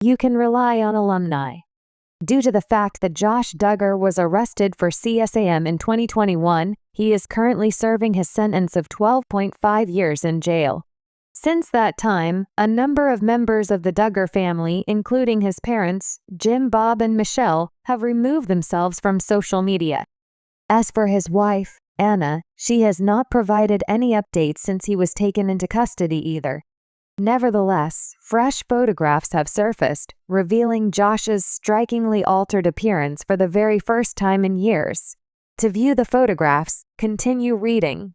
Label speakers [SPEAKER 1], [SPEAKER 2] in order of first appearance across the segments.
[SPEAKER 1] You can rely on alumni. Due to the fact that Josh Duggar was arrested for CSAM in 2021, he is currently serving his sentence of 12.5 years in jail. Since that time, a number of members of the Duggar family, including his parents, Jim, Bob, and Michelle, have removed themselves from social media. As for his wife, Anna, she has not provided any updates since he was taken into custody either. Nevertheless, fresh photographs have surfaced, revealing Josh's strikingly altered appearance for the very first time in years. To view the photographs, continue reading.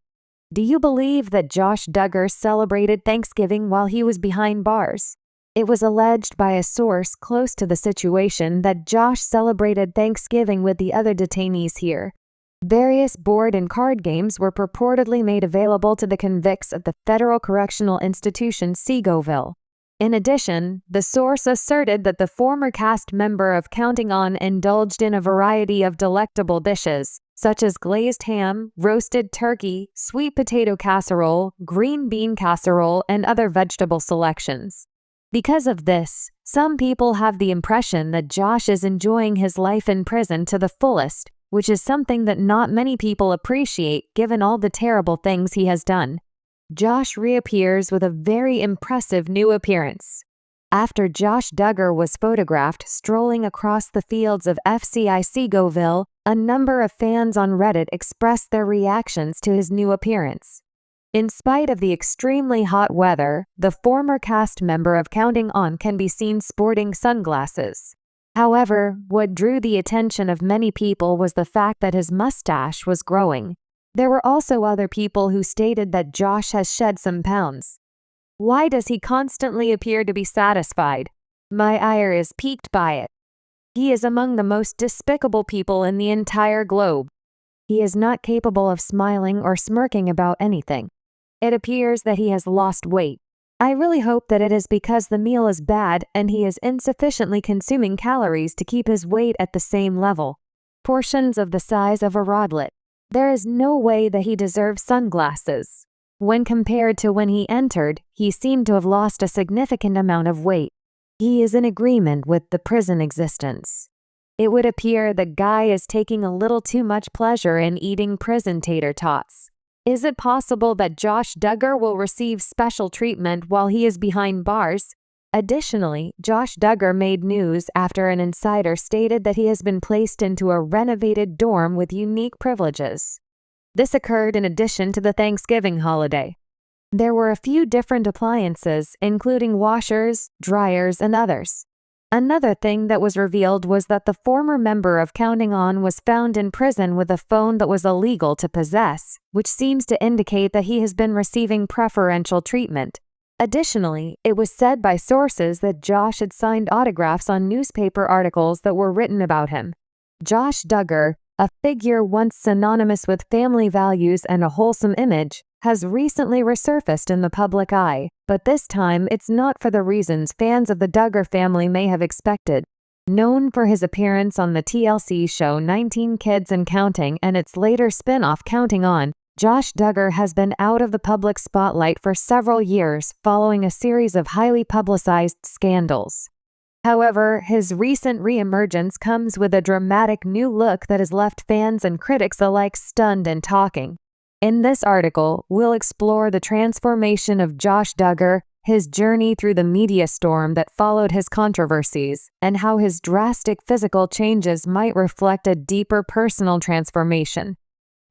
[SPEAKER 1] Do you believe that Josh Duggar celebrated Thanksgiving while he was behind bars? It was alleged by a source close to the situation that Josh celebrated Thanksgiving with the other detainees here. Various board and card games were purportedly made available to the convicts at the Federal Correctional Institution Seagoville. In addition, the source asserted that the former cast member of Counting On indulged in a variety of delectable dishes, such as glazed ham, roasted turkey, sweet potato casserole, green bean casserole, and other vegetable selections. Because of this, some people have the impression that Josh is enjoying his life in prison to the fullest, which is something that not many people appreciate given all the terrible things he has done. Josh reappears with a very impressive new appearance. After Josh Duggar was photographed strolling across the fields of FCI Seagoville, a number of fans on Reddit expressed their reactions to his new appearance. In spite of the extremely hot weather, the former cast member of Counting On can be seen sporting sunglasses. However, what drew the attention of many people was the fact that his mustache was growing. There were also other people who stated that Josh has shed some pounds. Why does he constantly appear to be satisfied? My ire is piqued by it. He is among the most despicable people in the entire globe. He is not capable of smiling or smirking about anything. It appears that he has lost weight. I really hope that it is because the meal is bad and he is insufficiently consuming calories to keep his weight at the same level. Portions of the size of a rodlet. There is no way that he deserves sunglasses. When compared to when he entered, he seemed to have lost a significant amount of weight. He is in agreement with the prison existence. It would appear the guy is taking a little too much pleasure in eating prison tater tots. Is it possible that Josh Duggar will receive special treatment while he is behind bars? Additionally, Josh Duggar made news after an insider stated that he has been placed into a renovated dorm with unique privileges. This occurred in addition to the Thanksgiving holiday. There were a few different appliances, including washers, dryers, and others. Another thing that was revealed was that the former member of Counting On was found in prison with a phone that was illegal to possess, which seems to indicate that he has been receiving preferential treatment. Additionally, it was said by sources that Josh had signed autographs on newspaper articles that were written about him. Josh Duggar, a figure once synonymous with family values and a wholesome image, has recently resurfaced in the public eye, but this time it's not for the reasons fans of the Duggar family may have expected. Known for his appearance on the TLC show 19 Kids and Counting and its later spin-off Counting On, Josh Duggar has been out of the public spotlight for several years following a series of highly publicized scandals. However, his recent reemergence comes with a dramatic new look that has left fans and critics alike stunned and talking. In this article, we'll explore the transformation of Josh Duggar, his journey through the media storm that followed his controversies, and how his drastic physical changes might reflect a deeper personal transformation.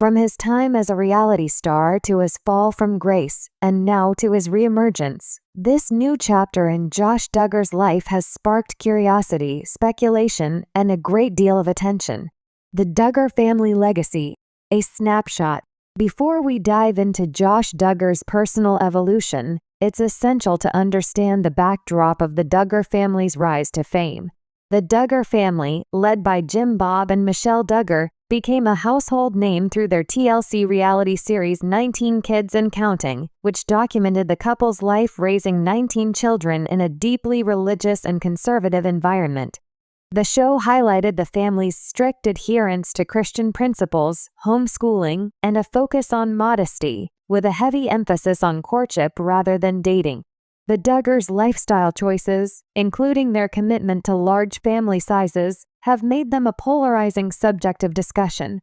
[SPEAKER 1] From his time as a reality star to his fall from grace, and now to his reemergence, this new chapter in Josh Duggar's life has sparked curiosity, speculation, and a great deal of attention. The Duggar family legacy, a snapshot. Before we dive into Josh Duggar's personal evolution, it's essential to understand the backdrop of the Duggar family's rise to fame. The Duggar family, led by Jim, Bob, and Michelle Duggar, became a household name through their TLC reality series 19 Kids and Counting, which documented the couple's life raising 19 children in a deeply religious and conservative environment. The show highlighted the family's strict adherence to Christian principles, homeschooling, and a focus on modesty, with a heavy emphasis on courtship rather than dating. The Duggars' lifestyle choices, including their commitment to large family sizes, have made them a polarizing subject of discussion.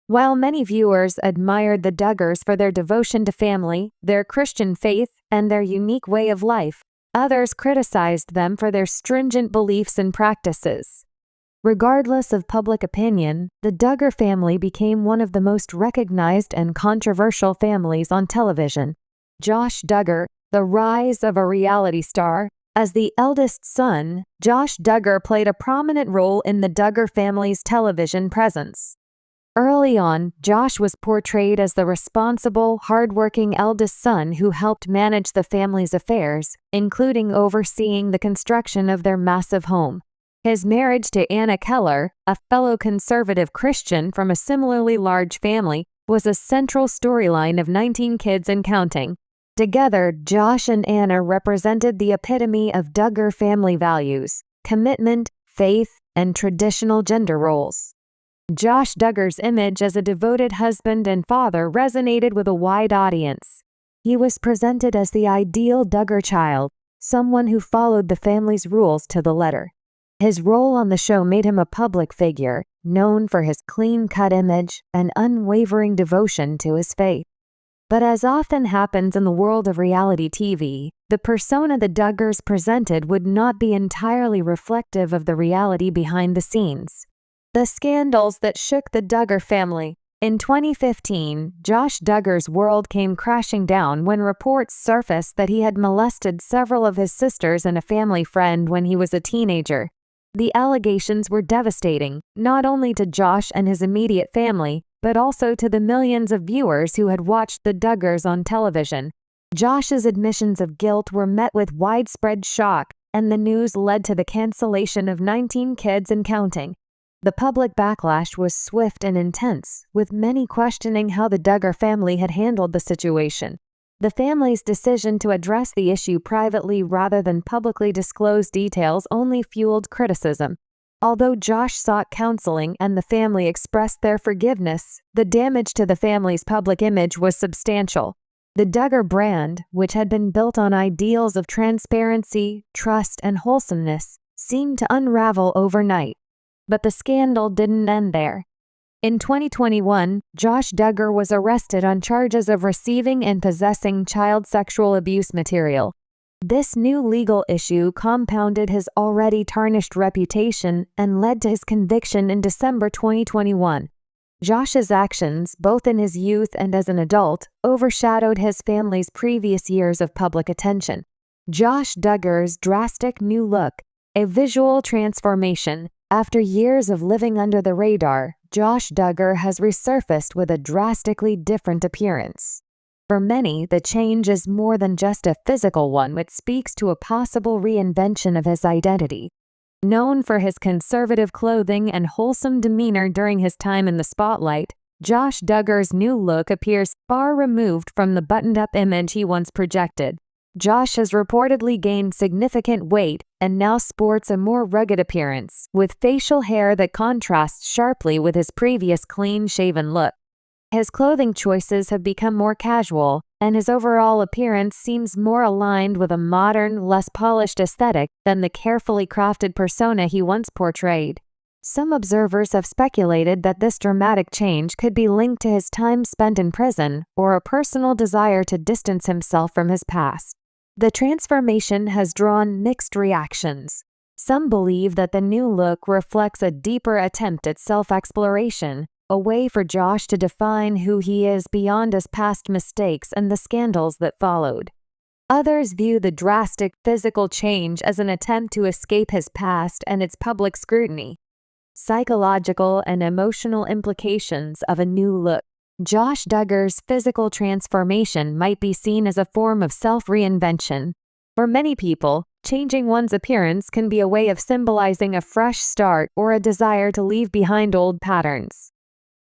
[SPEAKER 1] While many viewers admired the Duggars for their devotion to family, their Christian faith, and their unique way of life, others criticized them for their stringent beliefs and practices. Regardless of public opinion, the Duggar family became one of the most recognized and controversial families on television. Josh Duggar, the rise of a reality star. As the eldest son, Josh Duggar played a prominent role in the Duggar family's television presence. Early on, Josh was portrayed as the responsible, hardworking eldest son who helped manage the family's affairs, including overseeing the construction of their massive home. His marriage to Anna Keller, a fellow conservative Christian from a similarly large family, was a central storyline of 19 Kids and Counting. Together, Josh and Anna represented the epitome of Duggar family values, commitment, faith, and traditional gender roles. Josh Duggar's image as a devoted husband and father resonated with a wide audience. He was presented as the ideal Duggar child, someone who followed the family's rules to the letter. His role on the show made him a public figure, known for his clean-cut image and unwavering devotion to his faith. But as often happens in the world of reality TV, the persona the Duggars presented would not be entirely reflective of the reality behind the scenes. The scandals that shook the Duggar family. In 2015, Josh Duggar's world came crashing down when reports surfaced that he had molested several of his sisters and a family friend when he was a teenager. The allegations were devastating, not only to Josh and his immediate family, but also to the millions of viewers who had watched the Duggars on television. Josh's admissions of guilt were met with widespread shock, and the news led to the cancellation of 19 Kids and Counting. The public backlash was swift and intense, with many questioning how the Duggar family had handled the situation. The family's decision to address the issue privately rather than publicly disclose details only fueled criticism. Although Josh sought counseling and the family expressed their forgiveness, the damage to the family's public image was substantial. The Duggar brand, which had been built on ideals of transparency, trust, and wholesomeness, seemed to unravel overnight. But the scandal didn't end there. In 2021, Josh Duggar was arrested on charges of receiving and possessing child sexual abuse material. This new legal issue compounded his already tarnished reputation and led to his conviction in December 2021. Josh's actions, both in his youth and as an adult, overshadowed his family's previous years of public attention. Josh Duggar's drastic new look, a visual transformation. After years of living under the radar, Josh Duggar has resurfaced with a drastically different appearance. For many, the change is more than just a physical one, which speaks to a possible reinvention of his identity. Known for his conservative clothing and wholesome demeanor during his time in the spotlight, Josh Duggar's new look appears far removed from the buttoned-up image he once projected. Josh has reportedly gained significant weight and now sports a more rugged appearance, with facial hair that contrasts sharply with his previous clean-shaven look. His clothing choices have become more casual, and his overall appearance seems more aligned with a modern, less polished aesthetic than the carefully crafted persona he once portrayed. Some observers have speculated that this dramatic change could be linked to his time spent in prison or a personal desire to distance himself from his past. The transformation has drawn mixed reactions. Some believe that the new look reflects a deeper attempt at self-exploration, a way for Josh to define who he is beyond his past mistakes and the scandals that followed. Others view the drastic physical change as an attempt to escape his past and its public scrutiny. Psychological and emotional implications of a new look. Josh Duggar's physical transformation might be seen as a form of self-reinvention. For many people, changing one's appearance can be a way of symbolizing a fresh start or a desire to leave behind old patterns.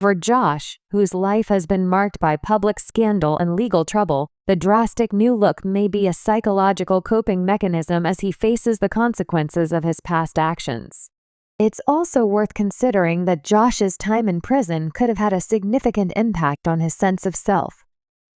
[SPEAKER 1] For Josh, whose life has been marked by public scandal and legal trouble, the drastic new look may be a psychological coping mechanism as he faces the consequences of his past actions. It's also worth considering that Josh's time in prison could have had a significant impact on his sense of self.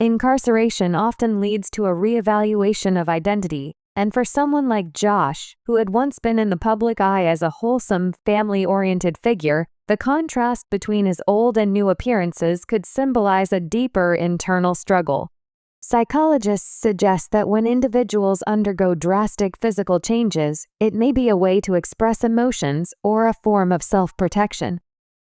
[SPEAKER 1] Incarceration often leads to a reevaluation of identity, and for someone like Josh, who had once been in the public eye as a wholesome, family-oriented figure, the contrast between his old and new appearances could symbolize a deeper internal struggle. Psychologists suggest that when individuals undergo drastic physical changes, it may be a way to express emotions or a form of self-protection.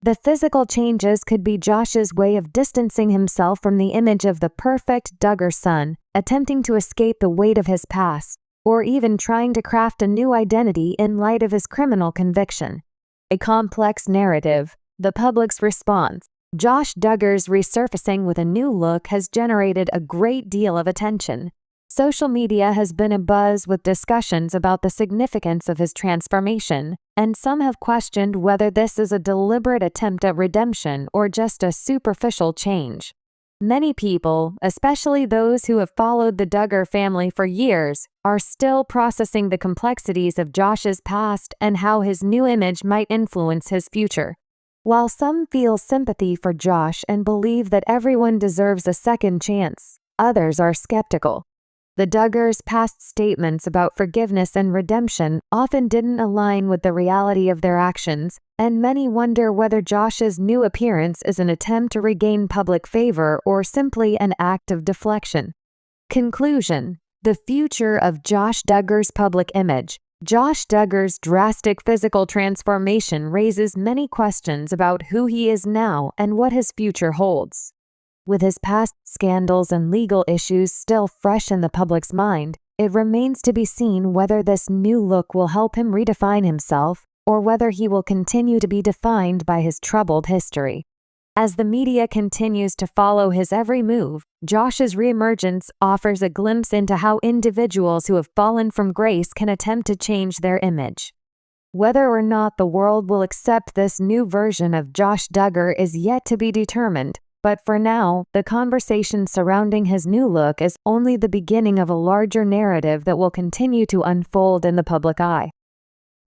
[SPEAKER 1] The physical changes could be Josh's way of distancing himself from the image of the perfect Duggar son, attempting to escape the weight of his past, or even trying to craft a new identity in light of his criminal conviction. A complex narrative. The public's response. Josh Duggar's resurfacing with a new look has generated a great deal of attention. Social media has been abuzz with discussions about the significance of his transformation, and some have questioned whether this is a deliberate attempt at redemption or just a superficial change. Many people, especially those who have followed the Duggar family for years, are still processing the complexities of Josh's past and how his new image might influence his future. While some feel sympathy for Josh and believe that everyone deserves a second chance, others are skeptical. The Duggars' past statements about forgiveness and redemption often didn't align with the reality of their actions, and many wonder whether Josh's new appearance is an attempt to regain public favor or simply an act of deflection. Conclusion. The future of Josh Duggar's public image. Josh Duggar's drastic physical transformation raises many questions about who he is now and what his future holds. With his past scandals and legal issues still fresh in the public's mind, it remains to be seen whether this new look will help him redefine himself or whether he will continue to be defined by his troubled history. As the media continues to follow his every move, Josh's reemergence offers a glimpse into how individuals who have fallen from grace can attempt to change their image. Whether or not the world will accept this new version of Josh Duggar is yet to be determined, but for now, the conversation surrounding his new look is only the beginning of a larger narrative that will continue to unfold in the public eye.